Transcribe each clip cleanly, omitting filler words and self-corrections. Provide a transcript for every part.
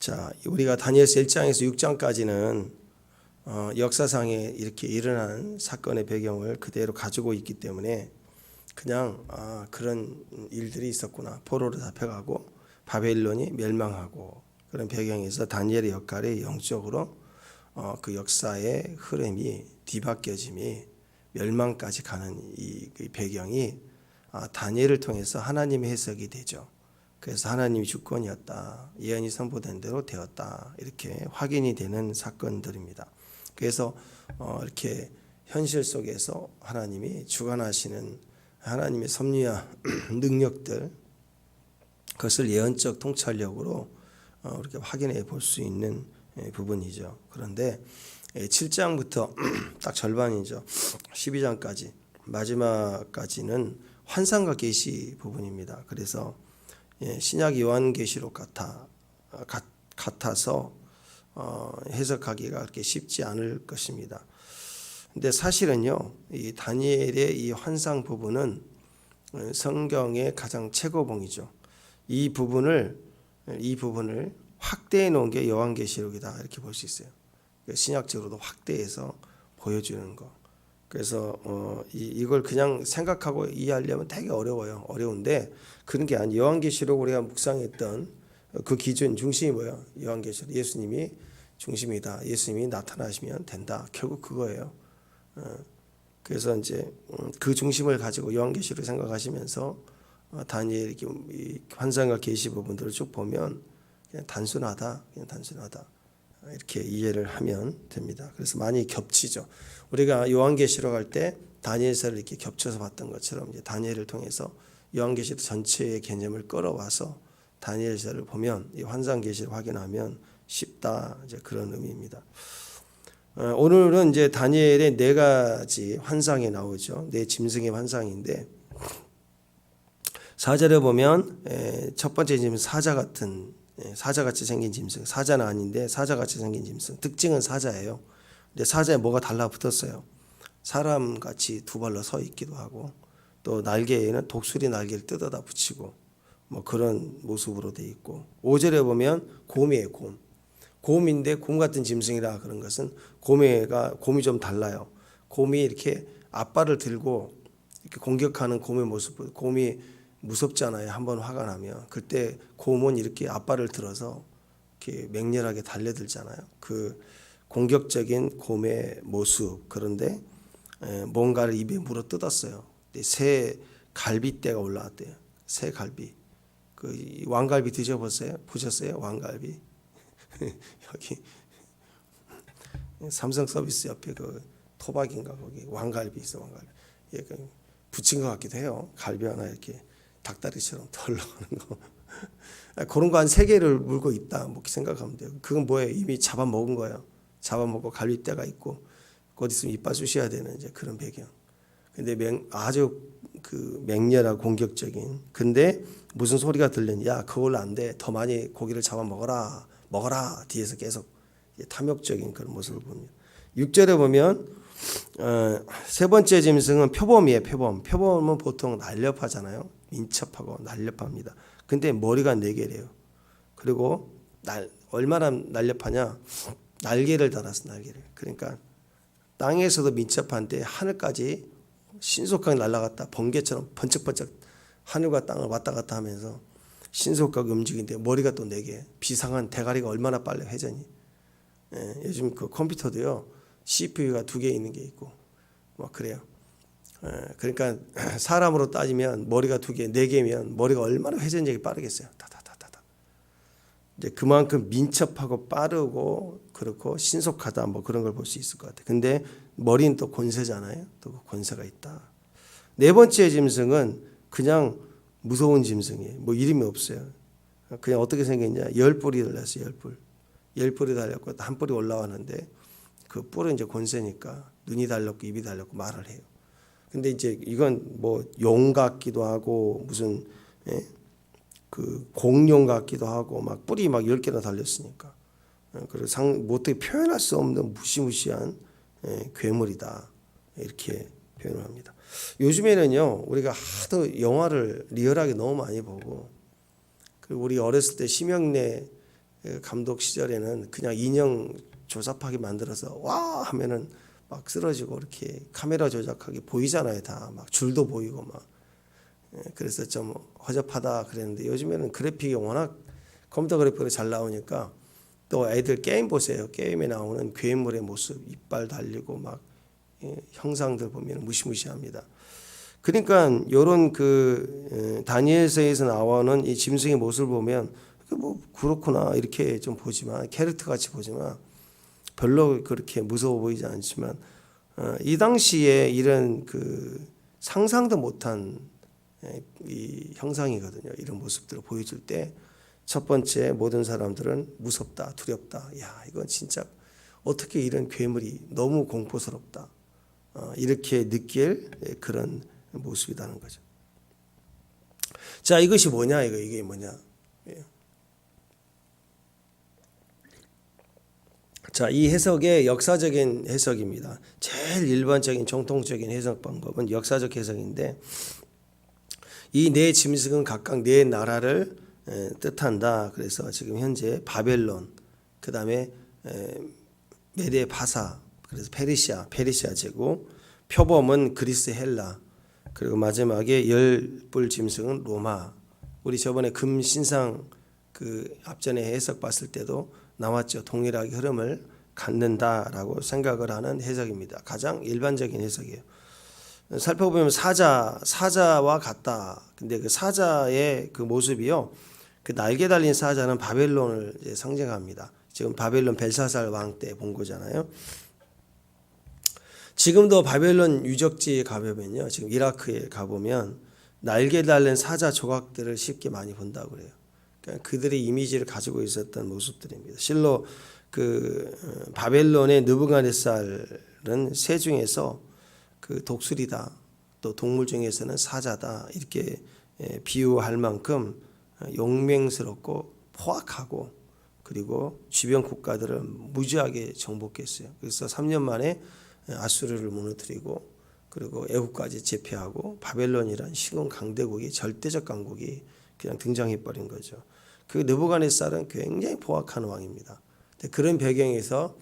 자, 우리가 다니엘서 1장에서 6장까지는 역사상에 이렇게 일어난 사건의 배경을 그대로 가지고 있기 때문에 그냥 그런 일들이 있었구나. 포로로 잡혀가고 바벨론이 멸망하고 그런 배경에서 다니엘의 역할이 영적으로 그 역사의 흐름이 뒤바뀌어짐이 멸망까지 가는 이 배경이 다니엘을 통해서 하나님의 해석이 되죠. 그래서 하나님이 주권이었다. 예언이 선포된 대로 되었다. 이렇게 확인이 되는 사건들입니다. 그래서 이렇게 현실 속에서 하나님이 주관하시는 하나님의 섭리와 능력들 그것을 예언적 통찰력으로 이렇게 확인해 볼 수 있는 부분이죠. 그런데 7장부터 딱 절반이죠. 12장까지 마지막까지는 환상과 계시 부분입니다. 그래서 신약 요한계시록 같아서 해석하기가 그렇게 쉽지 않을 것입니다. 근데 사실은요, 이 다니엘의 이 환상 부분은 성경의 가장 최고봉이죠. 이 부분을 확대해 놓은 게 요한계시록이다 이렇게 볼 수 있어요. 신약적으로도 확대해서 보여주는 거. 그래서 이걸 그냥 생각하고 이해하려면 되게 어려운데 그런 게 아니에요. 요한계시록 우리가 묵상했던 그 기준 중심이 뭐예요? 요한계시록 예수님이 중심이다. 예수님이 나타나시면 된다. 결국 그거예요. 그래서 이제 그 중심을 가지고 요한계시록 생각하시면서 다니엘 이 환상과 계시 부분들을 쭉 보면 그냥 단순하다. 이렇게 이해를 하면 됩니다. 그래서 많이 겹치죠. 우리가 요한계시록 할 때 다니엘서를 이렇게 겹쳐서 봤던 것처럼 이제 다니엘을 통해서 요한계시록 전체의 개념을 끌어와서 다니엘서를 보면 이 환상계시를 확인하면 쉽다. 이제 그런 의미입니다. 오늘은 이제 다니엘의 4가지 환상이 나오죠. 4 짐승의 환상인데 4절에 보면 첫 번째 짐승 사자같이 생긴 짐승. 사자는 아닌데 사자같이 생긴 짐승. 특징은 사자예요. 근데 사자에 뭐가 달라붙었어요. 사람같이 2발로 서 있기도 하고 또 날개에는 독수리 날개를 뜯어다 붙이고 뭐 그런 모습으로 돼 있고 5절에 보면 곰이에요. 곰인데 곰 같은 짐승이라 그런 것은 곰이 좀 달라요. 곰이 이렇게 앞발을 들고 이렇게 공격하는 곰의 모습. 곰이 무섭잖아요. 한번 화가 나면 그때 곰은 이렇게 앞발을 들어서 이렇게 맹렬하게 달려들잖아요. 그 공격적인 곰의 모습. 그런데 뭔가를 입에 물어 뜯었어요. 새 갈비뼈가 올라왔대요. 새 갈비. 그 왕갈비 보셨어요? 왕갈비. 여기 삼성 서비스 옆에 그 토박인가 거기 왕갈비 있어. 왕갈비. 얘가 붙인 것 같기도 해요. 갈비 하나 이렇게 닭다리처럼 덜러가는 거. 그런 거 한 3개를 물고 있다. 뭐 생각하면 돼요. 그건 뭐예요? 이미 잡아먹은 거예요. 잡아먹고 갈비뼈가 있고 곧 있으면 이빨 쑤셔야 되는 이제 그런 배경. 근데 아주 그 맹렬하고 공격적인. 근데 무슨 소리가 들리냐? 야, 그걸로 안 돼. 더 많이 고기를 잡아먹어라. 뒤에서 계속 탐욕적인 그런 모습을 봅니다. 6절에 보면 세 번째 짐승은 표범이에요. 표범은 보통 날렵하잖아요. 민첩하고 날렵합니다. 근데 머리가 4개래요. 그리고 얼마나 날렵하냐? 날개를 달았어. 날개를. 그러니까 땅에서도 민첩한데 하늘까지 신속하게 날아갔다. 번개처럼 번쩍번쩍 하늘과 땅을 왔다 갔다 하면서 신속하게 움직이는데 머리가 또 4개. 비상한 대가리가 얼마나 빨리 회전이. 요즘 그 컴퓨터도요. CPU가 2개 있는 게 있고 뭐 그래요. 그러니까 사람으로 따지면 머리가 2개, 4개면 머리가 얼마나 회전력이 빠르겠어요. 다다다다다. 이제 그만큼 민첩하고 빠르고 그렇고 신속하다 뭐 그런 걸 볼 수 있을 것 같아요. 근데 머리는 또 권세잖아요. 또 권세가 있다. 4번째 짐승은 그냥 무서운 짐승이에요. 뭐 이름이 없어요. 그냥 어떻게 생겼냐? 10뿔이 달렸어요. 10뿔이 달렸고 한 뿔이 올라왔는데 그 뿔은 이제 권세니까 눈이 달렸고 입이 달렸고 말을 해요. 근데 이제 이건 뭐 용 같기도 하고 무슨 그 공룡 같기도 하고 막 뿔이 막 10개나 달렸으니까 그래서 뭐 어떻게 표현할 수 없는 무시무시한 괴물이다 이렇게 표현을 합니다. 요즘에는요 우리가 하도 영화를 리얼하게 너무 많이 보고 그리고 우리 어렸을 때 심형래 감독 시절에는 그냥 인형 조잡하게 만들어서 와 하면은 막 쓰러지고 이렇게 카메라 조작하게 보이잖아요. 다 막 줄도 보이고 막. 그래서 좀 허접하다 그랬는데 요즘에는 그래픽이 워낙 컴퓨터 그래픽으로 잘 나오니까 또 애들 게임 보세요. 게임에 나오는 괴물의 모습, 이빨 달리고 막 형상들 보면 무시무시합니다. 그러니까 이런 다니엘서에서 나오는 이 짐승의 모습을 보면 뭐 그렇구나 이렇게 좀 보지만 캐릭터 같이 보지만 별로 그렇게 무서워 보이지 않지만 이 당시에 이런 상상도 못한 이 형상이거든요. 이런 모습들을 보여줄 때 첫 번째 모든 사람들은 무섭다, 두렵다. 야, 이건 진짜 어떻게 이런 괴물이 너무 공포스럽다. 이렇게 느낄 그런 모습이라는 거죠. 자, 이것이 뭐냐? 이게 뭐냐? 자, 이 해석의 역사적인 해석입니다. 제일 일반적인 정통적인 해석 방법은 역사적 해석인데 이 네 짐승은 각각 네 나라를 뜻한다. 그래서 지금 현재 바벨론, 그 다음에 메데 파사, 그래서 페르시아 제국, 표범은 그리스 헬라, 그리고 마지막에 열불 짐승은 로마. 우리 저번에 금신상 앞전에 해석 봤을 때도 나왔죠. 동일하게 흐름을 갖는다라고 생각을 하는 해석입니다. 가장 일반적인 해석이에요. 살펴보면 사자와 같다. 근데 그 사자의 그 모습이요. 그 날개 달린 사자는 바벨론을 상징합니다. 지금 바벨론 벨사살 왕 때 본 거잖아요. 지금도 바벨론 유적지에 가보면요. 지금 이라크에 가보면 날개 달린 사자 조각들을 쉽게 많이 본다고 그래요. 그러니까 그들의 이미지를 가지고 있었던 모습들입니다. 실로 바벨론의 느부갓네살은 새 중에서 독수리다, 또 동물 중에서는 사자다 이렇게 비유할 만큼 용맹스럽고 포악하고 그리고 주변 국가들을 무지하게 정복했어요. 그래서 3년 만에 아수르를 무너뜨리고 그리고 애국까지 제패하고 바벨론이란 시공 강대국이 절대적 강국이 그냥 등장해 버린 거죠. 그 느부갓네살은 굉장히 포악한 왕입니다. 그런 배경에서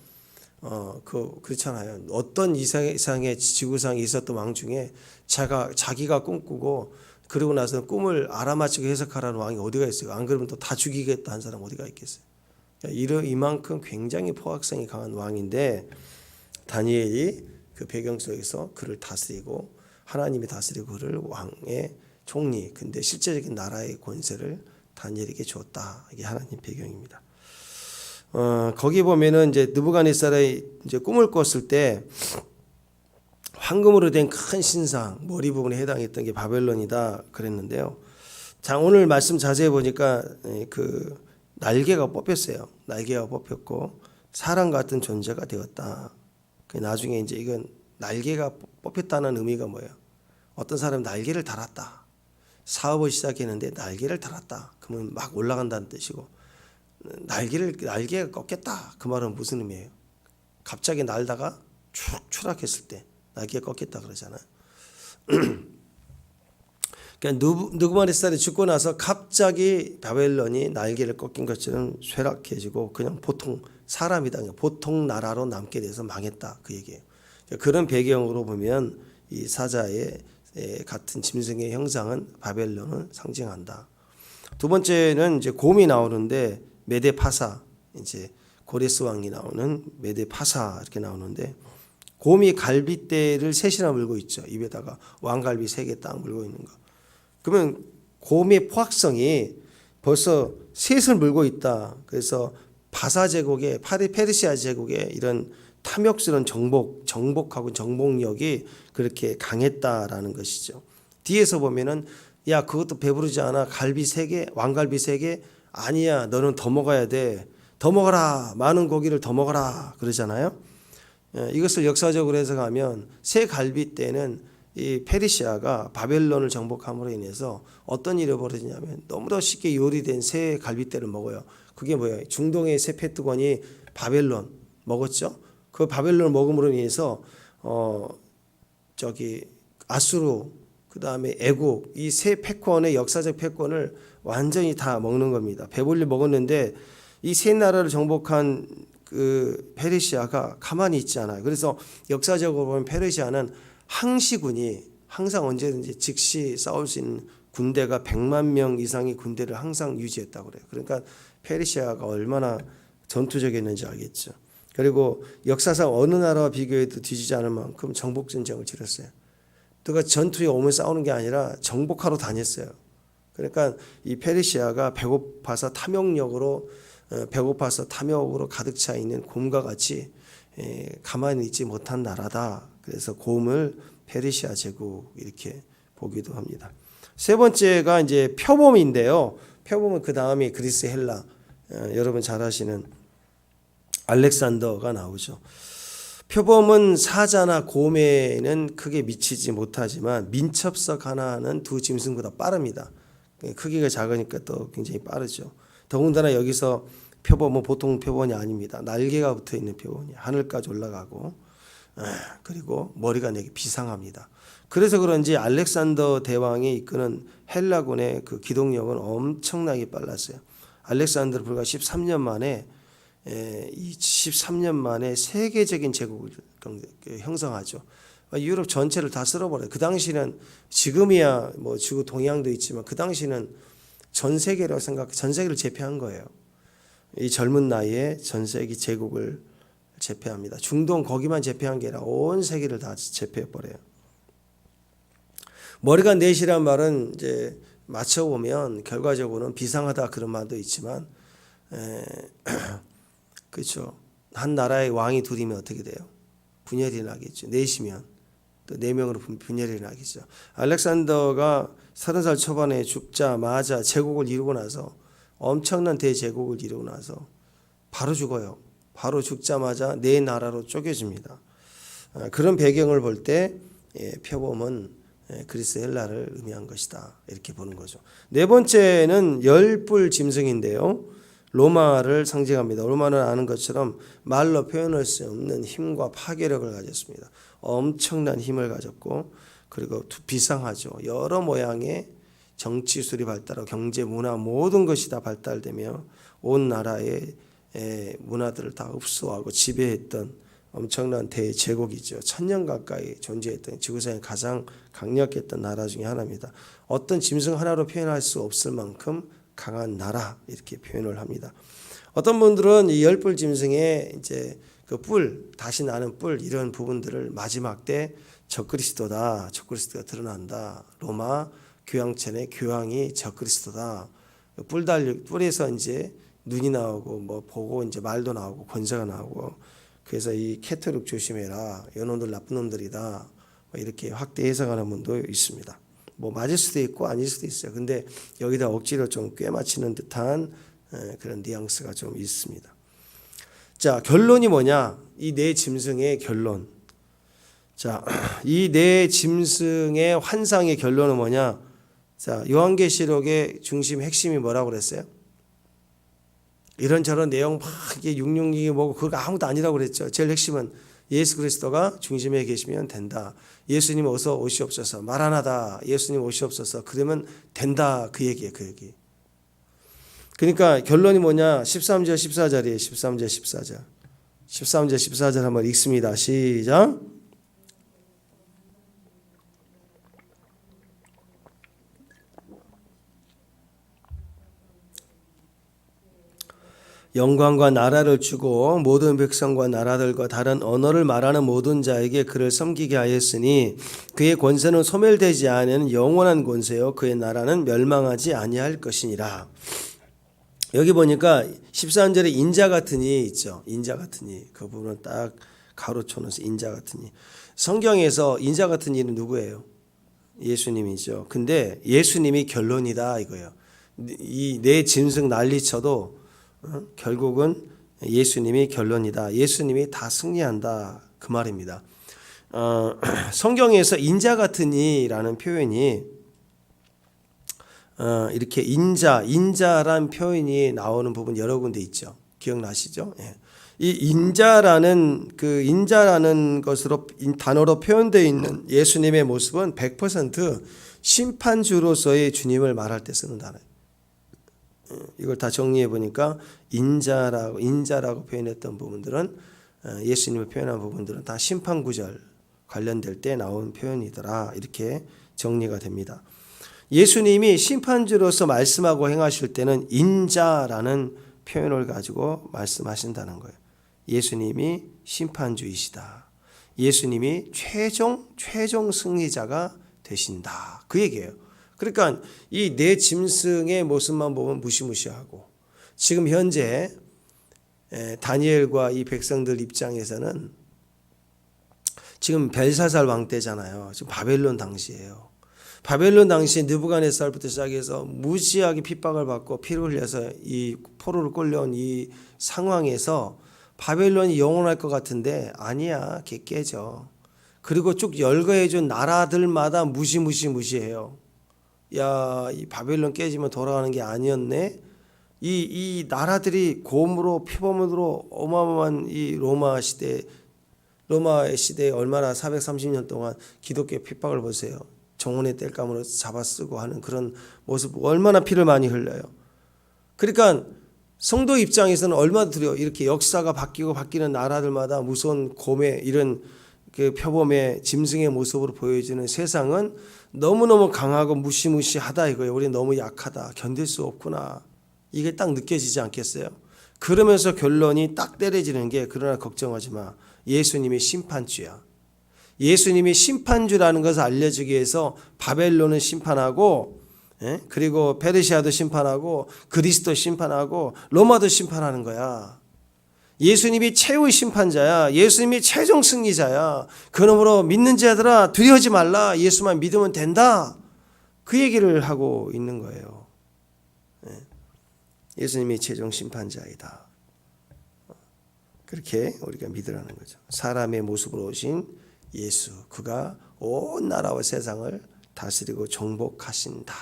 그렇잖아요. 어떤 이상의 지구상에 있었던 왕 중에 자기가 꿈꾸고 그러고 나서 꿈을 알아맞히고 해석하라는 왕이 어디가 있어요? 안 그러면 또 다 죽이겠다 한 사람 어디가 있겠어요? 이만큼 굉장히 포악성이 강한 왕인데 다니엘이 그 배경 속에서 그를 다스리고 하나님이 다스리고 그를 왕의 총리, 근데 실제적인 나라의 권세를 다니엘에게 줬다. 이게 하나님 배경입니다. 거기 보면은 이제 느부갓네살의 이제 꿈을 꿨을 때 황금으로 된 큰 신상 머리 부분에 해당했던 게 바벨론이다 그랬는데요. 자, 오늘 말씀 자세히 보니까 날개가 뽑혔어요. 날개가 뽑혔고 사람 같은 존재가 되었다. 나중에 이제 이건 날개가 뽑혔다는 의미가 뭐예요? 어떤 사람은 날개를 달았다. 사업을 시작했는데 날개를 달았다. 그러면 막 올라간다는 뜻이고 날개가 꺾였다. 그 말은 무슨 의미예요? 갑자기 날다가 쭉 추락했을 때 날개가 꺾였다 그러잖아요. 그러니까 느부갓네살이 죽고 나서 갑자기 바벨론이 날개를 꺾인 것처럼 쇠락해지고 그냥 보통 사람이다. 보통 나라로 남게 돼서 망했다. 그 얘기예요. 그런 배경으로 보면 이 사자의 같은 짐승의 형상은 바벨론을 상징한다. 두 번째는 이제 곰이 나오는데 메데 파사, 이제 고레스 왕이 나오는 메데 파사 이렇게 나오는데 곰이 갈빗대를 셋이나 물고 있죠. 입에다가 왕갈비 3개 딱 물고 있는 거. 그러면 곰의 포악성이 벌써 셋을 물고 있다. 그래서 바사 제국의 페르시아 제국의 이런 탐욕스러운 정복하고 정복력이 그렇게 강했다라는 것이죠. 뒤에서 보면은 야 그것도 배부르지 않아. 갈비 3개, 왕갈비 3개 아니야. 너는 더 먹어야 돼. 더 먹어라. 많은 고기를 더 먹어라. 그러잖아요. 이것을 역사적으로 해석하면 새 갈비 때는 이 페르시아가 바벨론을 정복함으로 인해서 어떤 일이 벌어지냐면 너무도 쉽게 요리된 새 갈빗대를 먹어요. 그게 뭐예요? 중동의 새 패트건이 바벨론 먹었죠. 그 바벨론을 먹음으로 인해서 아수르 그다음에 애국 이 새 패권의 역사적 패권을 완전히 다 먹는 겁니다. 배불리 먹었는데 이 세 나라를 정복한 그 페르시아가 가만히 있지 않아요. 그래서 역사적으로 보면 페르시아는 항시군이 항상 언제든지 즉시 싸울 수 있는 군대가 100만 명 이상의 군대를 항상 유지했다고 그래요. 그러니까 페르시아가 얼마나 전투적이었는지 알겠죠. 그리고 역사상 어느 나라와 비교해도 뒤지지 않을 만큼 정복 전쟁을 치렀어요. 누가 전투에 오면 싸우는 게 아니라 정복하러 다녔어요. 그러니까 이 페르시아가 배고파서 탐욕으로 가득 차 있는 곰과 같이 가만히 있지 못한 나라다. 그래서 곰을 페르시아 제국 이렇게 보기도 합니다. 세 번째가 이제 표범인데요. 표범은 그 다음에 그리스 헬라, 여러분 잘 아시는 알렉산더가 나오죠. 표범은 사자나 곰에는 크게 미치지 못하지만 민첩석 하나는 두 짐승보다 빠릅니다. 크기가 작으니까 또 굉장히 빠르죠. 더군다나 여기서 표범은 보통 표범이 아닙니다. 날개가 붙어 있는 표범이 하늘까지 올라가고, 그리고 머리가 되게 비상합니다. 그래서 그런지 알렉산더 대왕이 이끄는 헬라군의 그 기동력은 엄청나게 빨랐어요. 알렉산더는 불과 13년 만에 세계적인 제국을 형성하죠. 유럽 전체를 다 쓸어버려요. 그 당시는 지금이야 뭐 지구 동양도 있지만 그 당시는 전 세계를 제패한 거예요. 이 젊은 나이에 전 세계 제국을 제패합니다. 중동 거기만 제패한 게 아니라 온 세계를 다 제패해 버려요. 머리가 넷이란 말은 이제 맞춰보면 결과적으로는 비상하다 그런 말도 있지만, 그렇죠. 한 나라의 왕이 둘이면 어떻게 돼요? 분열이 나겠죠. 넷이면 또 4명으로 분열이 나겠죠. 알렉산더가 30살 초반에 죽자마자 제국을 이루고 나서 엄청난 대제국을 이루고 나서 바로 죽어요. 바로 죽자마자 4나라로 쪼개집니다. 그런 배경을 볼 때 표범은 그리스 헬라를 의미한 것이다 이렇게 보는 거죠. 네 번째는 10뿔 짐승인데요. 로마를 상징합니다. 로마는 아는 것처럼 말로 표현할 수 없는 힘과 파괴력을 가졌습니다. 엄청난 힘을 가졌고, 그리고 비상하죠. 여러 모양의 정치술이 발달하고 경제, 문화 모든 것이 다 발달되며 온 나라의 문화들을 다 흡수하고 지배했던 엄청난 대제국이죠. 1000년 가까이 존재했던 지구상에 가장 강력했던 나라 중에 하나입니다. 어떤 짐승 하나로 표현할 수 없을 만큼 강한 나라 이렇게 표현을 합니다. 어떤 분들은 이 10뿔 짐승의 이제 그 뿔, 다시 나는 뿔 이런 부분들을 마지막 때 적그리스도가 드러난다. 로마 교황청의 교황이 적그리스도다. 뿔에서 이제 눈이 나오고 뭐 보고 이제 말도 나오고 권세가 나오고, 그래서 이 캐토릭 조심해라. 이놈들 나쁜 놈들이다. 이렇게 확대 해석하는 분도 있습니다. 뭐 맞을 수도 있고 아닐 수도 있어요. 근데 여기다 억지로 좀 꿰맞히는 듯한 그런 뉘앙스가 좀 있습니다. 자, 결론이 뭐냐? 이 네 짐승의 결론. 자, 이 네 짐승의 환상의 결론은 뭐냐? 자, 요한계시록의 중심 핵심이 뭐라고 그랬어요? 이런저런 내용 막 이게 666이 뭐고 그거 아무것도 아니라고 그랬죠. 제일 핵심은 예수 그리스도가 중심에 계시면 된다. 예수님 어서 오시옵소서. 마라나다. 예수님 오시옵소서. 그러면 된다. 그 얘기예요. 그 얘기. 그러니까 결론이 뭐냐? 13절 14절이에요. 13절 14절. 13절 14절 한번 읽습니다. 시작. 영광과 나라를 주고 모든 백성과 나라들과 다른 언어를 말하는 모든 자에게 그를 섬기게 하였으니 그의 권세는 소멸되지 않은 영원한 권세요 그의 나라는 멸망하지 아니할 것이니라. 여기 보니까 13절에 인자 같은 이 있죠. 인자 같은 이. 그 부분은 딱 가로쳐놓으서 인자 같은 이. 성경에서 인자 같은 이는 누구예요? 예수님이죠. 근데 예수님이 결론이다 이거예요. 이 내 짐승 난리쳐도 결국은 예수님이 결론이다. 예수님이 다 승리한다. 그 말입니다. 성경에서 인자 같은 이라는 표현이 이렇게 인자란 표현이 나오는 부분 여러 군데 있죠. 기억나시죠? 예. 이 인자라는 것으로 단어로 표현되어 있는 예수님의 모습은 100% 심판주로서의 주님을 말할 때 쓰는 단어예요. 이걸 다 정리해 보니까 인자라고 표현했던 부분들은 예수님을 표현한 부분들은 다 심판구절 관련될 때 나온 표현이더라. 이렇게 정리가 됩니다. 예수님이 심판주로서 말씀하고 행하실 때는 인자라는 표현을 가지고 말씀하신다는 거예요. 예수님이 심판주이시다. 예수님이 최종 승리자가 되신다. 그 얘기예요. 그러니까 이 내 짐승의 모습만 보면 무시무시하고 지금 현재 다니엘과 이 백성들 입장에서는 지금 벨사살 왕 때잖아요. 지금 바벨론 당시예요. 바벨론 당시에 느부갓네살부터 시작해서 무지하게 핍박을 받고 피를 흘려서 이 포로를 끌려온 이 상황에서 바벨론이 영원할 것 같은데 아니야. 걔 깨져. 그리고 쭉 열거해준 나라들마다 무시해요. 야, 이 바벨론 깨지면 돌아가는 게 아니었네. 이 나라들이 곰으로 표범으로 어마어마한 이 로마의 시대에 얼마나 430년 동안 기독교 핍박을 보세요. 정원의 땔감으로 잡아쓰고 하는 그런 모습 얼마나 피를 많이 흘려요. 그러니까 성도 입장에서는 얼마나 두려워. 이렇게 역사가 바뀌는 나라들마다 무서운 곰의 이런 그 표범의 짐승의 모습으로 보여지는 세상은 너무너무 강하고 무시무시하다 이거예요. 우리 너무 약하다. 견딜 수 없구나. 이게 딱 느껴지지 않겠어요? 그러면서 결론이 딱 때려지는 게 그러나 걱정하지 마. 예수님이 심판주야. 예수님이 심판주라는 것을 알려주기 위해서 바벨론은 심판하고 그리고 페르시아도 심판하고 그리스도 심판하고 로마도 심판하는 거야. 예수님이 최후의 심판자야. 예수님이 최종 승리자야. 그러므로 믿는 자들아 두려워하지 말라. 예수만 믿으면 된다. 그 얘기를 하고 있는 거예요. 예수님이 최종 심판자이다. 그렇게 우리가 믿으라는 거죠. 사람의 모습으로 오신 예수, 그가 온 나라와 세상을 다스리고 정복하신다.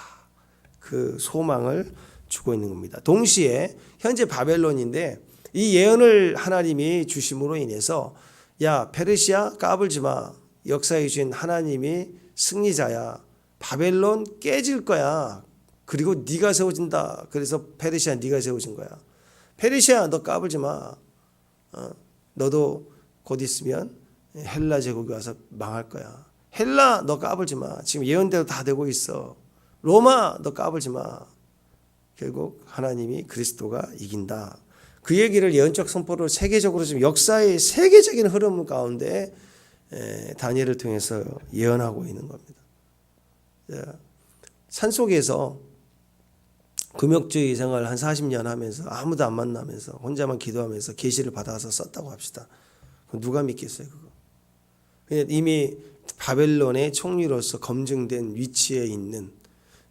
그 소망을 주고 있는 겁니다. 동시에 현재 바벨론인데 이 예언을 하나님이 주심으로 인해서 야 페르시아 까불지 마. 역사에 주신 하나님이 승리자야. 바벨론 깨질 거야. 그리고 네가 세워진다. 그래서 페르시아 네가 세워진 거야. 페르시아 너 까불지 마. 너도 곧 있으면 헬라 제국이 와서 망할 거야. 헬라 너 까불지 마. 지금 예언대로 다 되고 있어. 로마 너 까불지 마. 결국 하나님이 그리스도가 이긴다. 그 얘기를 예언적 선포로 세계적으로 지금 역사의 세계적인 흐름 가운데 다니엘을 통해서 예언하고 있는 겁니다. 산속에서 금욕주의 생활 한 40년 하면서 아무도 안 만나면서 혼자만 기도하면서 계시를 받아서 썼다고 합시다. 누가 믿겠어요 그거? 이미 바벨론의 총리로서 검증된 위치에 있는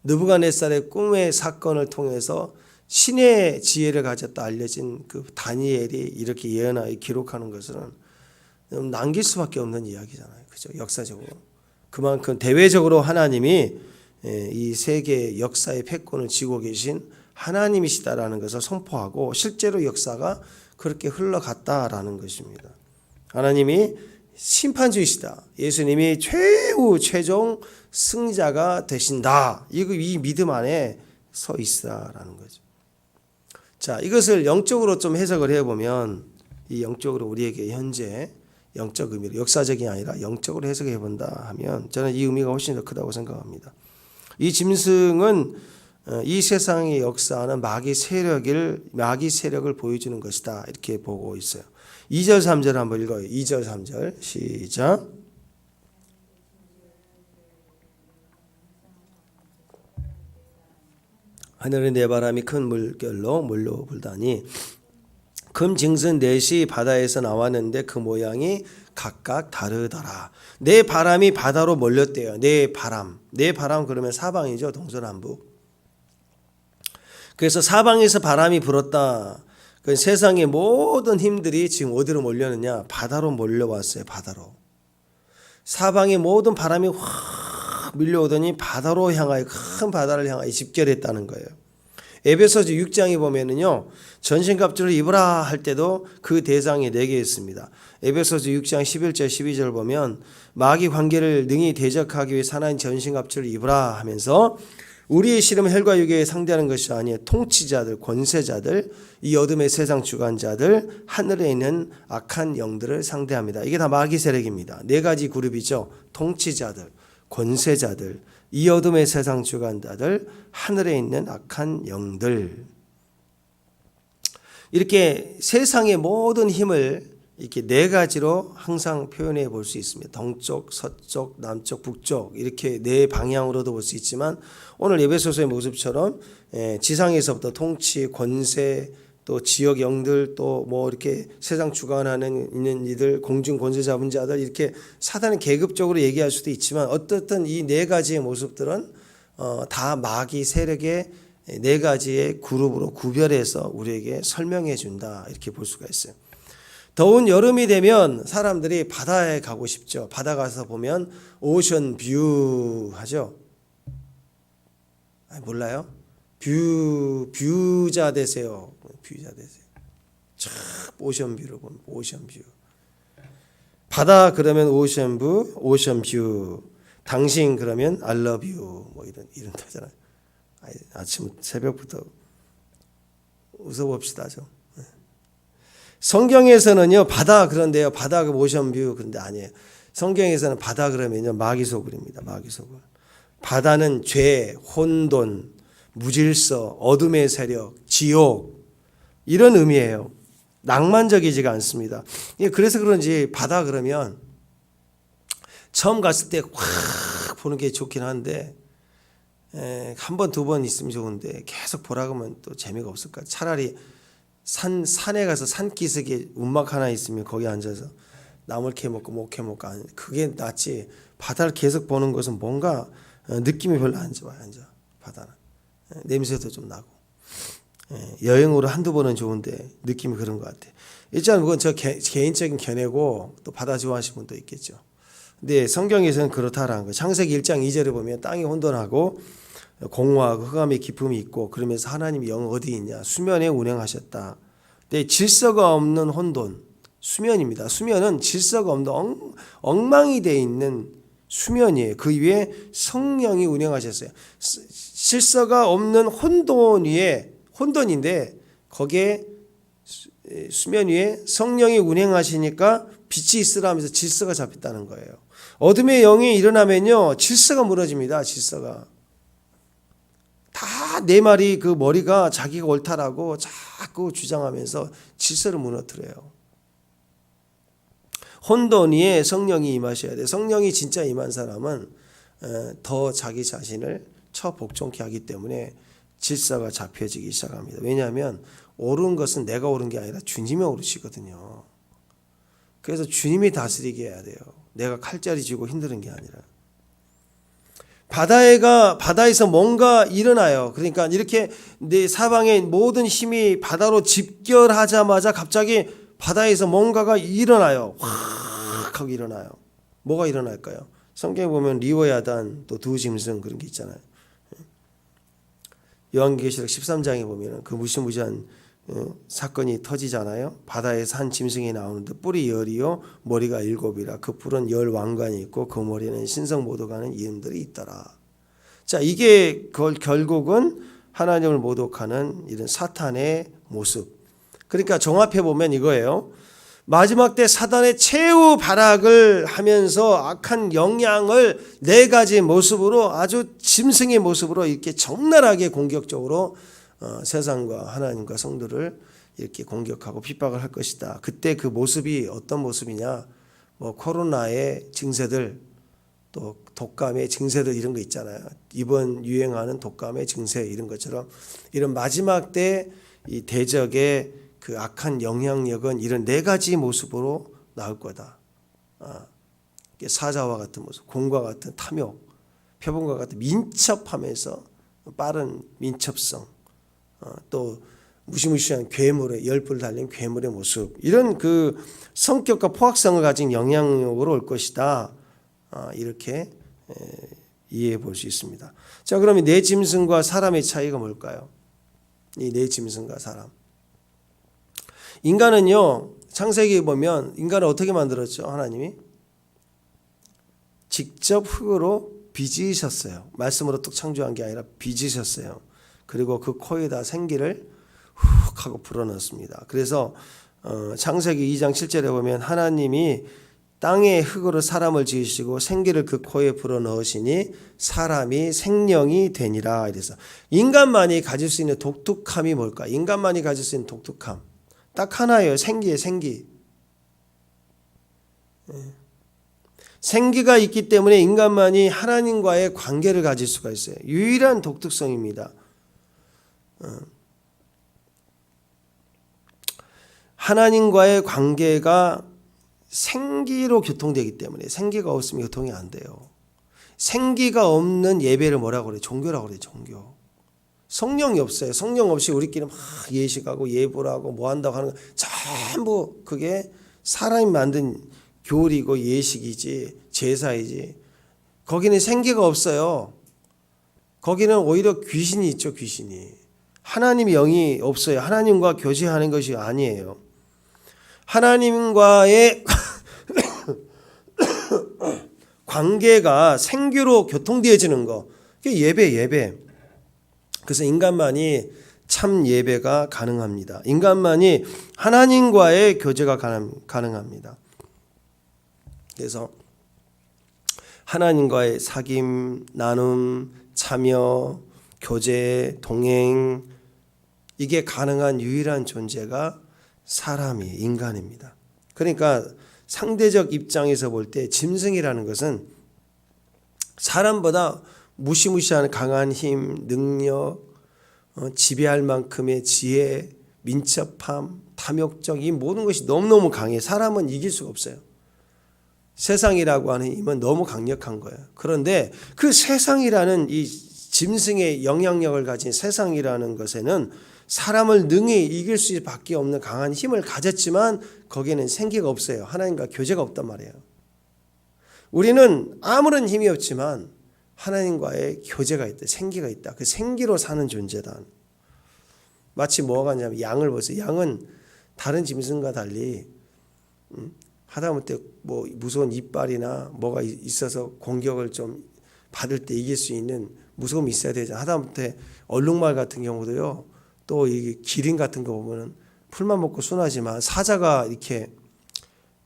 느부갓네살의 꿈의 사건을 통해서 신의 지혜를 가졌다 알려진 그 다니엘이 이렇게 예언하여 기록하는 것은 남길 수밖에 없는 이야기잖아요. 그죠? 역사적으로. 그만큼 대외적으로 하나님이 이 세계 역사의 패권을 쥐고 계신 하나님이시다라는 것을 선포하고 실제로 역사가 그렇게 흘러갔다라는 것입니다. 하나님이 심판주이시다. 예수님이 최종 승자가 되신다. 이 믿음 안에 서 있으라라는 거죠. 자, 이것을 영적으로 좀 해석을 해보면 이 영적으로 우리에게 현재 영적 의미로 역사적이 아니라 영적으로 해석해 본다 하면 저는 이 의미가 훨씬 더 크다고 생각합니다. 이 짐승은 이 세상의 역사는 마귀 세력을 보여주는 것이다. 이렇게 보고 있어요. 2절 3절 한번 읽어요. 2절 3절 시작. 하늘의 내바람이 큰 물결로 몰려 불다니 금 짐승 넷이 바다에서 나왔는데 그 모양이 각각 다르더라. 네 바람이 바다로 몰렸대요. 네 바람 그러면 사방이죠. 동서남북. 그래서 사방에서 바람이 불었다. 그 세상의 모든 힘들이 지금 어디로 몰렸느냐? 바다로 몰려왔어요. 바다로. 사방의 모든 바람이 확 밀려오더니 바다로 향하여 큰 바다를 향하여 집결했다는 거예요. 에베소서 6장에 보면은요. 전신갑주를 입으라 할 때도 그 대상이 4개 있습니다. 에베소서 6장 11절 12절 보면 마귀 관계를 능히 대적하기 위해 하나님 전신갑주를 입으라 하면서 우리의 씨름은 혈과 육에 상대하는 것이 아니에요. 통치자들, 권세자들, 이 어둠의 세상 주관자들, 하늘에 있는 악한 영들을 상대합니다. 이게 다 마귀 세력입니다. 네 가지 그룹이죠. 통치자들, 권세자들, 이 어둠의 세상 주관자들, 하늘에 있는 악한 영들. 이렇게 세상의 모든 힘을 이렇게 네 가지로 항상 표현해 볼 수 있습니다. 동쪽, 서쪽, 남쪽, 북쪽 이렇게 네 방향으로도 볼 수 있지만 오늘 에베소서의 모습처럼 지상에서부터 통치, 권세, 또 지역 영들, 또 뭐 이렇게 세상 주관하는 있는 이들, 공중 권세 잡은 자들 이렇게 사단은 계급적으로 얘기할 수도 있지만 어떻든 이 네 가지의 모습들은 다 마귀 세력의 네 가지의 그룹으로 구별해서 우리에게 설명해 준다 이렇게 볼 수가 있어요. 더운 여름이 되면 사람들이 바다에 가고 싶죠. 바다 가서 보면 오션 뷰 하죠. 몰라요? 뷰자 되세요. 뷰자 되세요. 참 오션 뷰를 보면 오션 뷰. 바다 그러면 오션 뷰, 오션 뷰. 당신 그러면 I love you 뭐 이런 타잖아요. 아침 새벽부터 웃어봅시다 좀. 성경에서는요 바다 그런데요 바다 그 오션뷰 그런데 아니에요. 성경에서는 바다 그러면요 마귀소굴입니다. 마귀소굴. 바다는 죄, 혼돈, 무질서, 어둠의 세력, 지옥 이런 의미예요. 낭만적이지가 않습니다. 그래서 그런지 바다 그러면 처음 갔을 때 확 보는 게 좋긴 한데 한 번, 두 번 있으면 좋은데 계속 보라 그러면 또 재미가 없을 것 같아요. 차라리 산에 가서 산기슭에 움막 하나 있으면 거기 앉아서 나물 캐먹고 목 캐먹고 그게 낫지. 바다를 계속 보는 것은 뭔가 느낌이 별로 안 좋아요. 바다는 냄새도 좀 나고 여행으로 한두 번은 좋은데 느낌이 그런 것 같아요. 일단 그건 저 개인적인 견해고 또 바다 좋아하시는 분도 있겠죠. 근데 성경에서는 그렇다라는 거예요. 창세기 1장 2절에 보면 땅이 혼돈하고 공허하고 흑암의 기품이 있고 그러면서 하나님이 영 어디 있냐 수면에 운행하셨다. 근데 질서가 없는 혼돈 수면입니다. 수면은 질서가 없는 엉망이 되어 있는 수면이에요. 그 위에 성령이 운행하셨어요. 질서가 없는 혼돈 위에 혼돈인데 거기에 수면 위에 성령이 운행하시니까 빛이 있으라 하면서 질서가 잡혔다는 거예요. 어둠의 영이 일어나면요 질서가 무너집니다. 질서가 다 네 마리 그 머리가 자기가 옳다라고 자꾸 주장하면서 질서를 무너뜨려요. 혼돈 위에 성령이 임하셔야 돼. 성령이 진짜 임한 사람은 더 자기 자신을 처복종케 하기 때문에 질서가 잡혀지기 시작합니다. 왜냐하면 옳은 것은 내가 옳은 게 아니라 주님이 옳으시거든요. 그래서 주님이 다스리게 해야 돼요. 내가 칼자리 쥐고 힘드는 게 아니라. 바다에서 뭔가 일어나요. 그러니까 이렇게 내 사방의 모든 힘이 바다로 집결하자마자 갑자기 바다에서 뭔가가 일어나요. 확 하고 일어나요. 뭐가 일어날까요? 성경에 보면 리워야단 또 두 짐승 그런 게 있잖아요. 요한계시록 13장에 보면 그 무시무시한 사건이 터지잖아요. 바다에서 한 짐승이 나오는데 뿔이 열이요 머리가 일곱이라 그 뿔은 열 왕관이 있고 그 머리는 신성 모독하는 이름들이 있더라. 자 이게 결국은 하나님을 모독하는 이런 사탄의 모습. 그러니까 종합해 보면 이거예요. 마지막 때 사단의 최후 발악을 하면서 악한 영향을 네 가지 모습으로 아주 짐승의 모습으로 이렇게 적나라하게 공격적으로 세상과 하나님과 성도를 이렇게 공격하고 핍박을 할 것이다. 그때 그 모습이 어떤 모습이냐? 뭐 코로나의 증세들, 또 독감의 증세들 이런 거 있잖아요. 이번 유행하는 독감의 증세 이런 것처럼 이런 마지막 때 이 대적의 그 악한 영향력은 이런 네 가지 모습으로 나올 거다. 사자와 같은 모습, 곰과 같은 탐욕, 표범과 같은 민첩하면서 빠른 민첩성, 또 무시무시한 괴물의 열불 달린 괴물의 모습, 이런 그 성격과 포악성을 가진 영향력으로 올 것이다. 이렇게 이해해 볼 수 있습니다. 자, 그러면 네 짐승과 사람의 차이가 뭘까요? 이 네 짐승과 사람. 인간은요, 창세기에 보면 인간을 어떻게 만들었죠? 하나님이 직접 흙으로 빚으셨어요. 말씀으로 뚝 창조한 게 아니라 빚으셨어요. 그리고 그 코에다 생기를 훅 하고 불어넣습니다. 그래서 창세기 2장 7절에 보면 하나님이 땅의 흙으로 사람을 지으시고 생기를 그 코에 불어넣으시니 사람이 생령이 되니라. 이래서 인간만이 가질 수 있는 독특함이 뭘까? 인간만이 가질 수 있는 독특함 딱 하나예요. 생기예요. 생기. 생기가 있기 때문에 인간만이 하나님과의 관계를 가질 수가 있어요. 유일한 독특성입니다. 하나님과의 관계가 생기로 교통되기 때문에 생기가 없으면 교통이 안 돼요. 생기가 없는 예배를 뭐라고 그래? 종교라고 그래. 종교. 성령이 없어요. 성령 없이 우리끼리 막 예식하고 예보를 하고 뭐 한다고 하는 거 전부 그게 사람이 만든 교리고 예식이지 제사이지. 거기는 생기가 없어요. 거기는 오히려 귀신이 있죠. 귀신이. 하나님의 영이 없어요. 하나님과 교제하는 것이 아니에요. 하나님과의 관계가 생기로 교통되어지는 거. 그게 예배. 그래서 인간만이 참 예배가 가능합니다. 인간만이 하나님과의 교제가 가능합니다. 그래서 하나님과의 사귐, 나눔, 참여, 교제, 동행 이게 가능한 유일한 존재가 사람이 인간입니다. 그러니까 상대적 입장에서 볼 때 짐승이라는 것은 사람보다 무시무시한 강한 힘, 능력, 지배할 만큼의 지혜, 민첩함, 탐욕적 이 모든 것이 너무너무 강해. 사람은 이길 수가 없어요. 세상이라고 하는 힘은 너무 강력한 거예요. 그런데 그 세상이라는 이 짐승의 영향력을 가진 세상이라는 것에는 사람을 능히 이길 수밖에 없는 강한 힘을 가졌지만 거기에는 생기가 없어요. 하나님과 교제가 없단 말이에요. 우리는 아무런 힘이 없지만 하나님과의 교제가 있다. 생기가 있다. 그 생기로 사는 존재다. 마치 뭐가 같냐면 양을 보세요. 양은 다른 짐승과 달리 하다못해 뭐 무서운 이빨이나 뭐가 있어서 공격을 좀 받을 때 이길 수 있는 무서움이 있어야 되잖아요. 하다못해 얼룩말 같은 경우도요. 또 이 기린 같은 거 보면은 풀만 먹고 순하지만 사자가 이렇게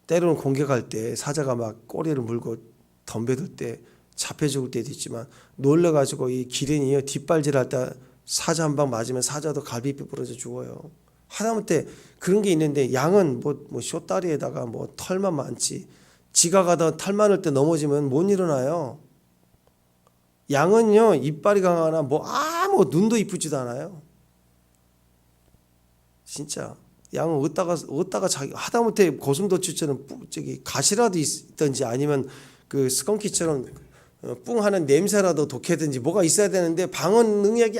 때로는 공격할 때 사자가 막 꼬리를 물고 덤벼들 때 잡혀 죽을 때도 있지만 놀래가지고 이 기린이요 뒷발질할 때 사자 한 방 맞으면 사자도 갈비뼈 부러져 죽어요. 하다못해 그런 게 있는데 양은 뭐 쇼다리에다가 뭐 털만 많지 지가 가다 털 많을 때 넘어지면 못 일어나요. 양은요 이빨이 강하나 뭐 아무 눈도 이쁘지도 않아요. 진짜 양은 어디다가 자기 하다못해 고슴도치처럼 저기 가시라도 있든지 아니면 그 스컹키처럼 뿡하는 냄새라도 독해든지 뭐가 있어야 되는데 방어 능력이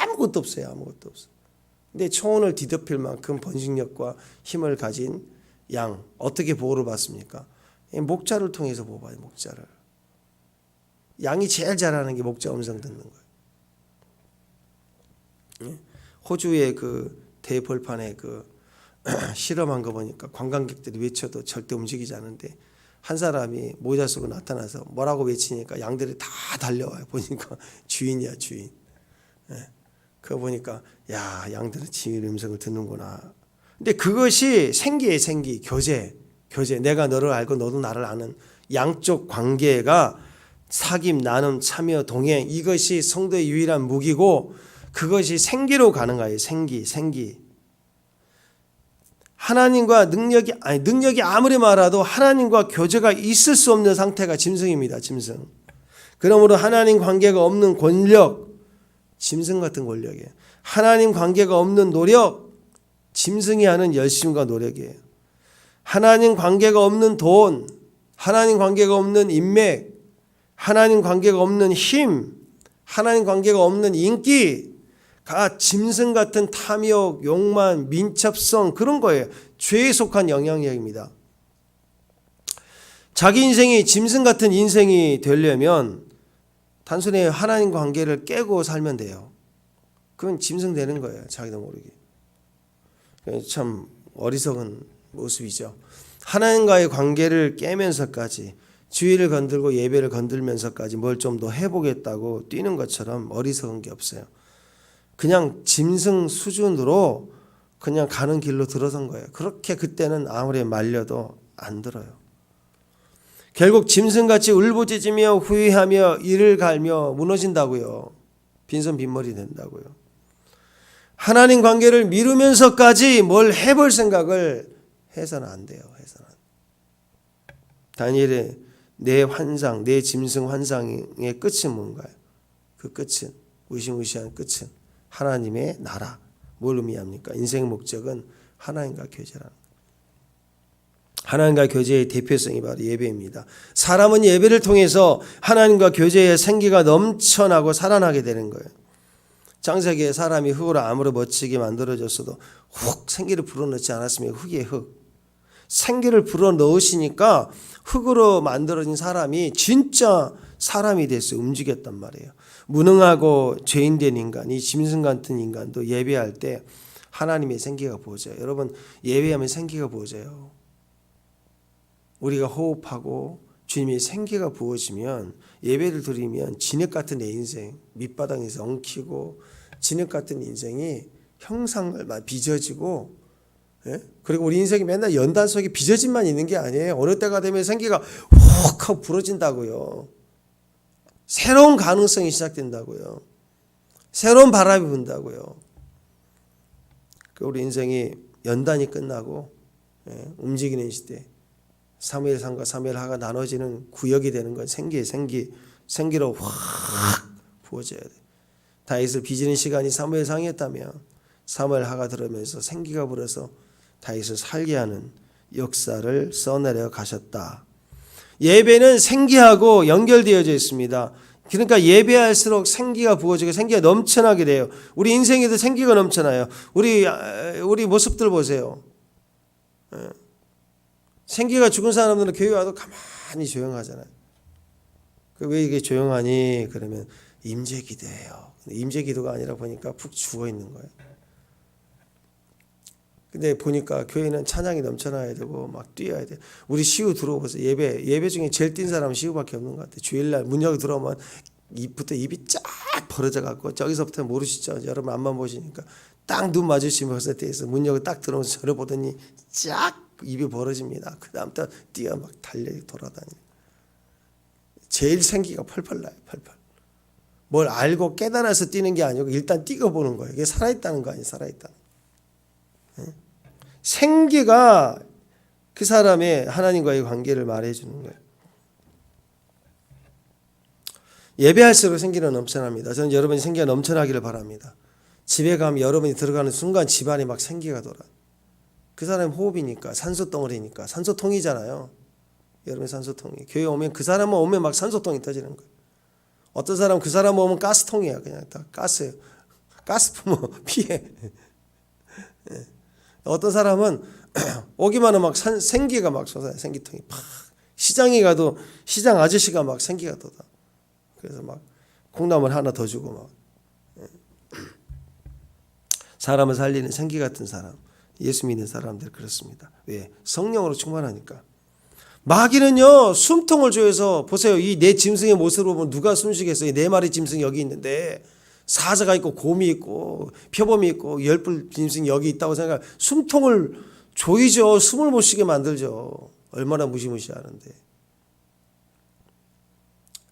아무것도 없어요. 아무것도 없어. 근데 초원을 뒤덮일 만큼 번식력과 힘을 가진 양 어떻게 보호를 받습니까? 목자를 통해서 보호받아요. 목자를. 양이 제일 잘하는 게 목자 음성 듣는 거예요. 호주의 그 대벌판에 그 실험한 거 보니까 관광객들이 외쳐도 절대 움직이지 않는데 한 사람이 모자 쓰고 나타나서 뭐라고 외치니까 양들이 다 달려와요. 보니까 주인이야 주인. 그거 보니까 야 양들은 주인 음성을 듣는구나. 근데 그것이 생기의 생기 교제. 내가 너를 알고 너도 나를 아는 양쪽 관계가 사귐, 나눔, 참여, 동행 이것이 성도의 유일한 무기고 그것이 생기로 가능해요. 생기. 하나님과 능력이 아무리 많아도 하나님과 교제가 있을 수 없는 상태가 짐승입니다. 짐승. 그러므로 하나님 관계가 없는 권력, 짐승 같은 권력이에요. 하나님 관계가 없는 노력, 짐승이 하는 열심과 노력이에요. 하나님 관계가 없는 돈, 하나님 관계가 없는 인맥, 하나님 관계가 없는 힘, 하나님 관계가 없는 인기, 짐승 같은 탐욕, 욕망, 민첩성 그런 거예요. 죄에 속한 영향력입니다. 자기 인생이 짐승 같은 인생이 되려면 단순히 하나님 관계를 깨고 살면 돼요. 그건 짐승 되는 거예요. 자기도 모르게. 참 어리석은 모습이죠. 하나님과의 관계를 깨면서까지 주의를 건들고 예배를 건들면서까지 뭘 좀 더 해보겠다고 뛰는 것처럼 어리석은 게 없어요. 그냥 짐승 수준으로 그냥 가는 길로 들어선 거예요. 그렇게 그때는 아무리 말려도 안 들어요. 결국 짐승같이 울부짖으며 후회하며 이를 갈며 무너진다고요. 빈손 빈머리 된다고요. 하나님 관계를 미루면서까지 뭘 해볼 생각을 해서는 안 돼요. 해서는. 다니엘의 내 환상, 내 짐승 환상의 끝은 뭔가요? 그 끝은, 무시무시한 끝은 하나님의 나라. 뭘 의미합니까? 인생의 목적은 하나님과 교제라는 거예요. 하나님과 교제의 대표성이 바로 예배입니다. 사람은 예배를 통해서 하나님과 교제의 생기가 넘쳐나고 살아나게 되는 거예요. 창세기에 사람이 흙으로 아무리 멋지게 만들어졌어도 훅 생기를 불어넣지 않았으면 흙에 흙. 생기를 불어넣으시니까 흙으로 만들어진 사람이 진짜 사람이 됐어요. 움직였단 말이에요. 무능하고 죄인된 인간, 이 짐승 같은 인간도 예배할 때 하나님의 생기가 부어져요. 여러분, 예배하면 생기가 부어져요. 우리가 호흡하고 주님의 생기가 부어지면 예배를 드리면 진흙 같은 내 인생, 밑바닥에서 엉키고 진흙 같은 인생이 형상을 빚어지고, 예? 그리고 우리 인생이 맨날 연단 속에 빚어짐만 있는 게 아니에요. 어느 때가 되면 생기가 훅 하고 불어진다고요. 새로운 가능성이 시작된다고요. 새로운 바람이 분다고요. 우리 인생이 연단이 끝나고 움직이는 시대, 사무엘상과 사무엘하가 나눠지는 구역이 되는 건 생기로 확 부어져야 돼. 다윗을 빚는 시간이 사무엘상이었다면 사무엘하가 들으면서 생기가 불어서 다윗을 살게 하는 역사를 써내려 가셨다. 예배는 생기하고 연결되어져 있습니다. 그러니까 예배할수록 생기가 부어지고 생기가 넘쳐나게 돼요. 우리 인생에도 생기가 넘쳐나요. 우리 모습들 보세요. 생기가 죽은 사람들은 교회 와도 가만히 조용하잖아요. 왜 이게 조용하니? 그러면 임재기도예요. 임재기도가 아니라 보니까 푹 죽어 있는 거예요. 근데 보니까 교회는 찬양이 넘쳐나야 되고 막 뛰어야 돼. 우리 시우 들어오면서 예배 중에 제일 뛴 사람은 시우밖에 없는 것 같아요. 주일날 문 열고 들어오면 입이 쫙 벌어져 갖고 저기서부터 모르시죠? 여러분 앞만 보시니까 딱 눈 마주치면 벌써 돼서 문 열고 딱 들어오면서 저를 보더니 쫙 입이 벌어집니다. 그 다음부터 뛰어 막 달려 돌아다니는. 제일 생기가 펄펄 나요. 펄펄. 뭘 알고 깨달아서 뛰는 게 아니고 일단 뛰고 보는 거예요. 이게 살아있다는 거 아니에요. 살아있다는 거. 생기가 그 사람의 하나님과의 관계를 말해주는 거예요. 예배할수록 생기는 넘쳐납니다. 저는 여러분이 생기가 넘쳐나기를 바랍니다. 집에 가면 여러분이 들어가는 순간 집안에 막 생기가 돌아요. 그 사람의 호흡이니까, 산소덩어리니까, 산소통이잖아요. 여러분의 산소통이. 교회 오면 그 사람만 오면 막 산소통이 터지는 거예요. 어떤 사람은 그 사람 오면 가스통이야. 그냥 다 가스예요. 가스 품어 피해. 어떤 사람은 오기만 하면 막 생기가 막 솟아요. 생기통이 팍. 시장에 가도 시장 아저씨가 막 생기가 돋아. 그래서 막 콩나물 하나 더 주고 막. 사람을 살리는 생기 같은 사람. 예수 믿는 사람들 그렇습니다. 왜? 성령으로 충만하니까. 마귀는요 숨통을 조여서 보세요. 이 내 짐승의 모습을 보면 누가 숨쉬겠어요. 네 마리 짐승이 여기 있는데 사자가 있고 곰이 있고 표범이 있고 10뿔 짐승이 여기 있다고 생각하면 숨통을 조이죠. 숨을 못 쉬게 만들죠. 얼마나 무시무시하는데.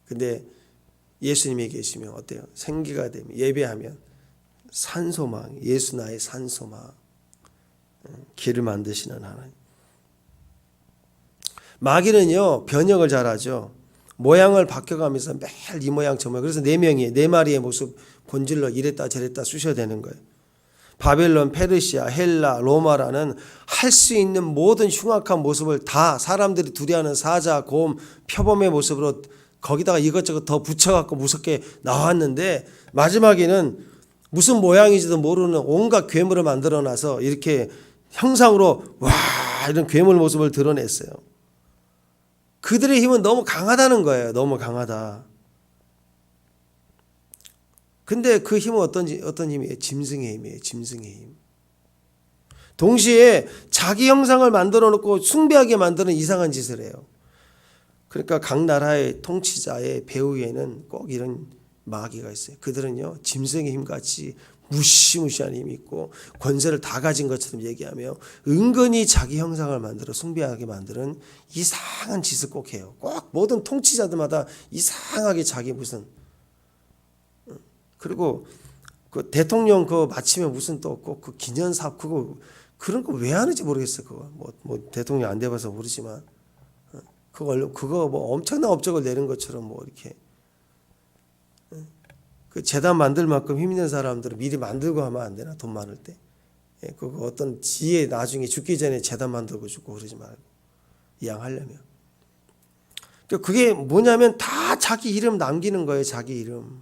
근데 예수님이 계시면 어때요? 생기가 되면 예배하면 산소망, 예수 나의 산소망, 길을 만드시는 하나님. 마귀는요 변형을 잘하죠. 모양을 바뀌어가면서 매일 이 모양 저 모양. 그래서 네 마리의 모습 본질로 이랬다 저랬다 쑤셔대는 거예요. 바벨론, 페르시아, 헬라, 로마라는 할 수 있는 모든 흉악한 모습을 다 사람들이 두려워하는 사자, 곰, 표범의 모습으로 거기다가 이것저것 더 붙여갖고 무섭게 나왔는데 마지막에는 무슨 모양인지도 모르는 온갖 괴물을 만들어놔서 이렇게 형상으로 와 이런 괴물 모습을 드러냈어요. 그들의 힘은 너무 강하다는 거예요. 너무 강하다. 근데 그 힘은 어떤 힘이에요? 짐승의 힘이에요. 짐승의 힘. 동시에 자기 형상을 만들어 놓고 숭배하게 만드는 이상한 짓을 해요. 그러니까 각 나라의 통치자의 배후에는 꼭 이런 마귀가 있어요. 그들은요 짐승의 힘같이 무시무시한 힘이 있고 권세를 다 가진 것처럼 얘기하며 은근히 자기 형상을 만들어 숭배하게 만드는 이상한 짓을 꼭 해요. 꼭 모든 통치자들마다 이상하게 자기 무슨 그리고 그 대통령 그 마침에 무슨 또 꼭 그 기념사업 그런 거 왜 하는지 모르겠어요. 그거 뭐 대통령 안 돼봐서 모르지만 그거 뭐 엄청난 업적을 내는 것처럼 뭐 이렇게 그 재단 만들 만큼 힘 있는 사람들은 미리 만들고 하면 안 되나? 돈 많을 때. 그거 어떤 지혜 나중에 죽기 전에 재단 만들고 죽고 그러지 말고 이양하려면. 그게 뭐냐면 다 자기 이름 남기는 거예요. 자기 이름.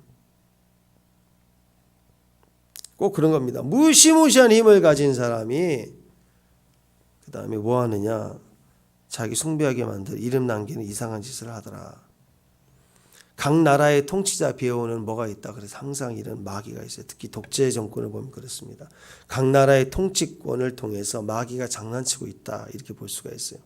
꼭 그런 겁니다. 무시무시한 힘을 가진 사람이 그 다음에 뭐 하느냐? 자기 숭배하게 만들 이름 남기는 이상한 짓을 하더라. 각 나라의 통치자 배후는 뭐가 있다. 그래서 항상 이런 마귀가 있어요. 특히 독재 정권을 보면 그렇습니다. 각 나라의 통치권을 통해서 마귀가 장난치고 있다. 이렇게 볼 수가 있어요.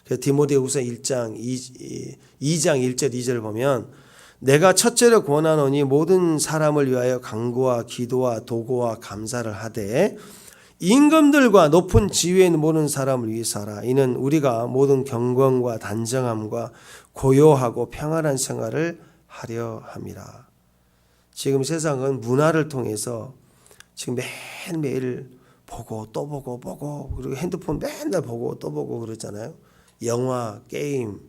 그래서 디모데후서 1장 2장 1절 2절을 보면 내가 첫째로 권하노니 모든 사람을 위하여 간구와 기도와 도고와 감사를 하되 임금들과 높은 지위에 있는 모든 사람을 위해서 하라. 이는 우리가 모든 경건과 단정함과 고요하고 평안한 생활을 하려 함이라. 지금 세상은 문화를 통해서 지금 매일매일 보고 또 보고 그리고 핸드폰 맨날 보고 또 보고 그러잖아요. 영화, 게임.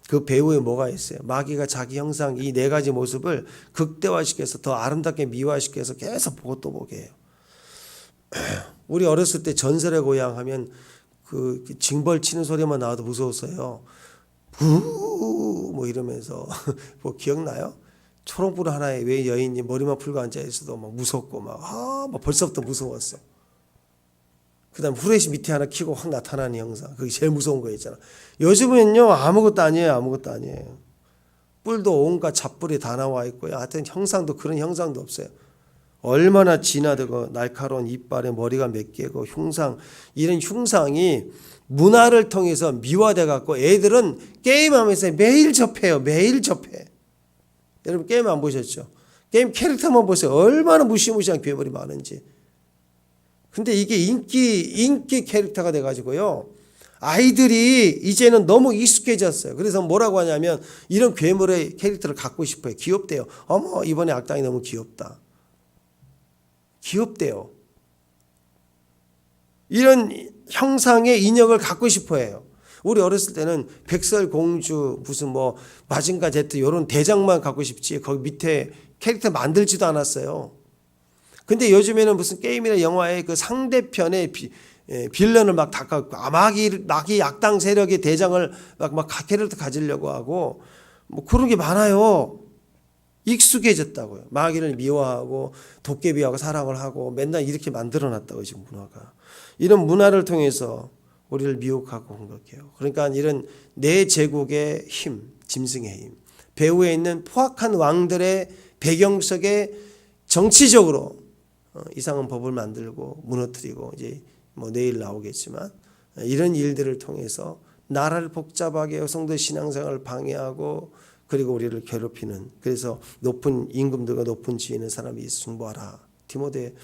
그 배후에 뭐가 있어요? 마귀가 자기 형상 이 네 가지 모습을 극대화시켜서 더 아름답게 미화시켜서 계속 보고 또 보게 해요. 우리 어렸을 때 전설의 고향 하면 그 징벌 치는 소리만 나와도 무서웠어요. 부 뭐 이러면서 뭐 기억나요? 초롱불 하나에 왜 여인이 머리만 풀고 앉아 있어도 막 무섭고 막 벌써부터 무서웠어. 그다음 후레쉬 밑에 하나 켜고 확 나타나는 형상. 그게 제일 무서운 거 있잖아. 요즘은요 아무것도 아니에요. 뿔도 온갖 잡뿔이 다 나와 있고요. 하여튼 형상도 그런 형상도 없어요. 얼마나 진화되고 날카로운 이빨에 머리가 몇 개고 흉상 이런 흉상이 문화를 통해서 미화돼 갖고 애들은 게임하면서 매일 접해요. 여러분 게임 안 보셨죠? 게임 캐릭터만 보세요. 얼마나 무시무시한 괴물이 많은지. 근데 이게 인기 캐릭터가 돼 가지고요. 아이들이 이제는 너무 익숙해졌어요. 그래서 뭐라고 하냐면 이런 괴물의 캐릭터를 갖고 싶어요. 귀엽대요. 어머 이번에 악당이 너무 귀엽다. 귀엽대요. 이런 형상의 인형을 갖고 싶어 해요. 우리 어렸을 때는 백설공주 무슨 뭐 마징가 제트 이런 대장만 갖고 싶지 거기 밑에 캐릭터 만들지도 않았어요. 근데 요즘에는 무슨 게임이나 영화에 그 상대편의 빌런을 막 다 갖고 마귀 악당 세력의 대장을 막 캐릭터 가지려고 하고 뭐 그런 게 많아요. 익숙해졌다고요. 마귀를 미워하고 도깨비하고 사랑을 하고 맨날 이렇게 만들어놨다고 지금 문화가. 이런 문화를 통해서 우리를 미혹하고 공격해요. 그러니까 이런 내 제국의 힘, 짐승의 힘, 배후에 있는 포악한 왕들의 배경 속에 정치적으로 이상한 법을 만들고 무너뜨리고 이제 뭐 내일 나오겠지만 이런 일들을 통해서 나라를 복잡하게 하고 성도 신앙생활을 방해하고 그리고 우리를 괴롭히는 그래서 높은 임금들과 높은 지위 있는 사람이 승부하라. 디모데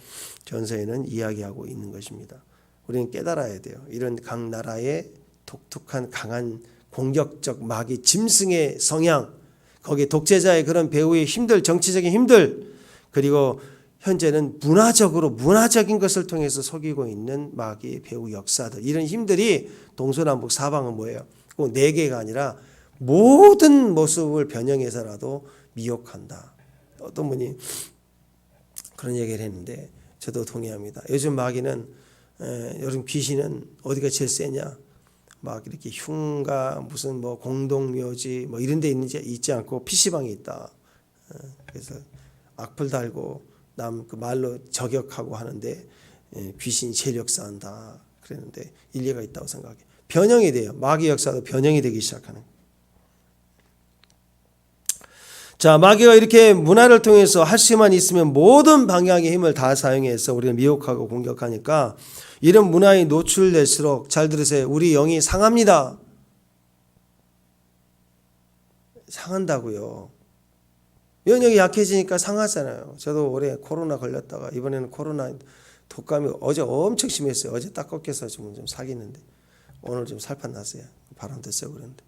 전서에는 이야기하고 있는 것입니다. 우리는 깨달아야 돼요. 이런 각 나라의 독특한 강한 공격적 마귀 짐승의 성향 거기에 독재자의 그런 배후의 힘들 정치적인 힘들 그리고 현재는 문화적인 것을 통해서 속이고 있는 마귀의 배후 역사들 이런 힘들이 동서남북 사방은 뭐예요? 꼭 4개가 아니라 모든 모습을 변형해서라도 미혹한다. 어떤 분이 그런 얘기를 했는데 저도 동의합니다. 요즘 마귀는 요즘 귀신은 어디가 제일 세냐? 막 이렇게 흉가 무슨 뭐 공동묘지 뭐 이런 데 있지 않고 PC방에 있다. 그래서 악플 달고 남 그 말로 저격하고 하는데 귀신이 제일 역사한다. 그랬는데 일리가 있다고 생각해. 변형이 돼요. 마귀 역사도 변형이 되기 시작하는. 자, 마귀가 이렇게 문화를 통해서 할 수만 있으면 모든 방향의 힘을 다 사용해서 우리를 미혹하고 공격하니까 이런 문화에 노출될수록 잘 들으세요. 우리 영이 상합니다. 상한다고요. 면역이 약해지니까 상하잖아요. 저도 올해 코로나 걸렸다가 이번에는 코로나 독감이 어제 엄청 심했어요. 어제 딱 꺾여서 지금 좀 사귀는데 오늘 좀 살판 났어요. 바람도 쐬고 그랬는데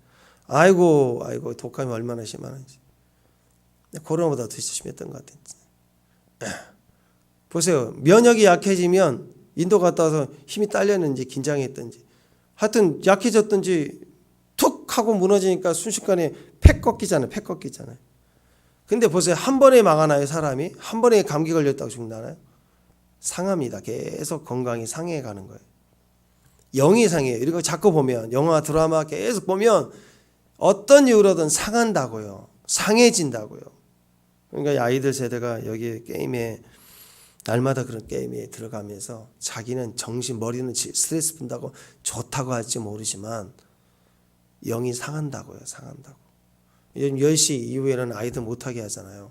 아이고 독감이 얼마나 심하는지. 코로나보다 더 심했던 것 같아요. 보세요. 면역이 약해지면 인도 갔다 와서 힘이 딸렸는지 긴장했던지 하여튼 약해졌든지 툭 하고 무너지니까 순식간에 팩 꺾이잖아요. 근데 보세요. 한 번에 망하나요? 사람이? 한 번에 감기 걸렸다고 죽나요? 상합니다. 계속 건강이 상해가는 거예요. 영이 상해요. 이거 자꾸 보면 영화 드라마 계속 보면 어떤 이유로든 상한다고요. 상해진다고요. 그러니까 아이들 세대가 여기 게임에 날마다 그런 게임에 들어가면서 자기는 머리는 스트레스 푼다고 좋다고 할지 모르지만 영이 상한다고요. 요즘 10시 이후에는 아이들 못하게 하잖아요.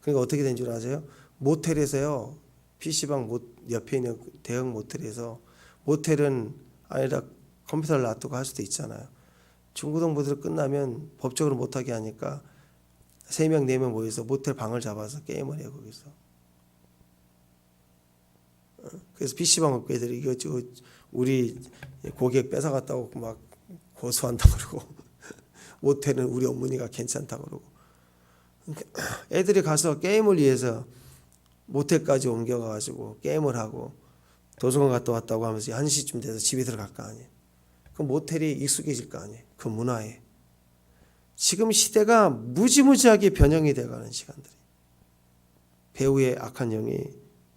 그러니까 어떻게 된 줄 아세요? 모텔에서요. PC방 옆에 있는 대형 모텔에서 모텔은 아니라 컴퓨터를 놔두고 할 수도 있잖아요. 중고등부들 끝나면 법적으로 못하게 하니까 3명 4명 모여서 모텔 방을 잡아서 게임을 해요. 거기서. 그래서 PC방 업계 애들이 이거 우리 고객 뺏어갔다고 막 고소한다고 그러고 모텔은 우리 어머니가 괜찮다고 그러고 애들이 가서 게임을 위해서 모텔까지 옮겨가가지고 게임을 하고 도서관 갔다 왔다고 하면서 1시쯤 돼서 집에 들어갈 거 아니에요. 그럼 모텔이 익숙해질 거 아니에요. 그 문화에. 지금 시대가 무지무지하게 변형이 돼가는 시간들이. 배우의 악한 영이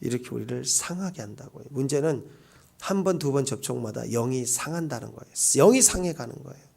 이렇게 우리를 상하게 한다고요. 문제는 한 번, 두 번 접촉마다 영이 상한다는 거예요. 영이 상해가는 거예요.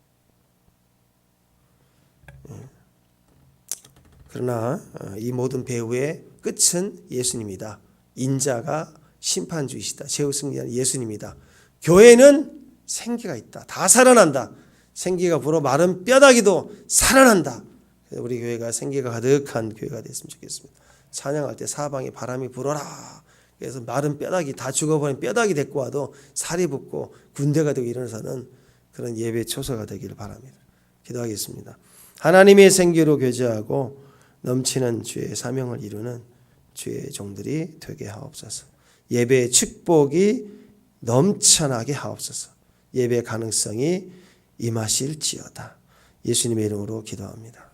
그러나 이 모든 배후의 끝은 예수님이다. 인자가 심판주이시다. 최후 승리한 예수님이다. 교회는 생기가 있다. 다 살아난다. 생기가 불어 마른 뼈다귀도 살아난다. 우리 교회가 생기가 가득한 교회가 됐으면 좋겠습니다. 찬양할 때 사방에 바람이 불어라. 그래서 마른 뼈다귀 다 죽어버린 뼈다귀 데리고 와도 살이 붙고 군대가 되고 일어서는 그런 예배 초소가 되기를 바랍니다. 기도하겠습니다. 하나님의 생기로 교제하고 넘치는 주의 사명을 이루는 주의 종들이 되게 하옵소서. 예배의 축복이 넘쳐나게 하옵소서. 예배의 가능성이 임하실지어다. 예수님의 이름으로 기도합니다.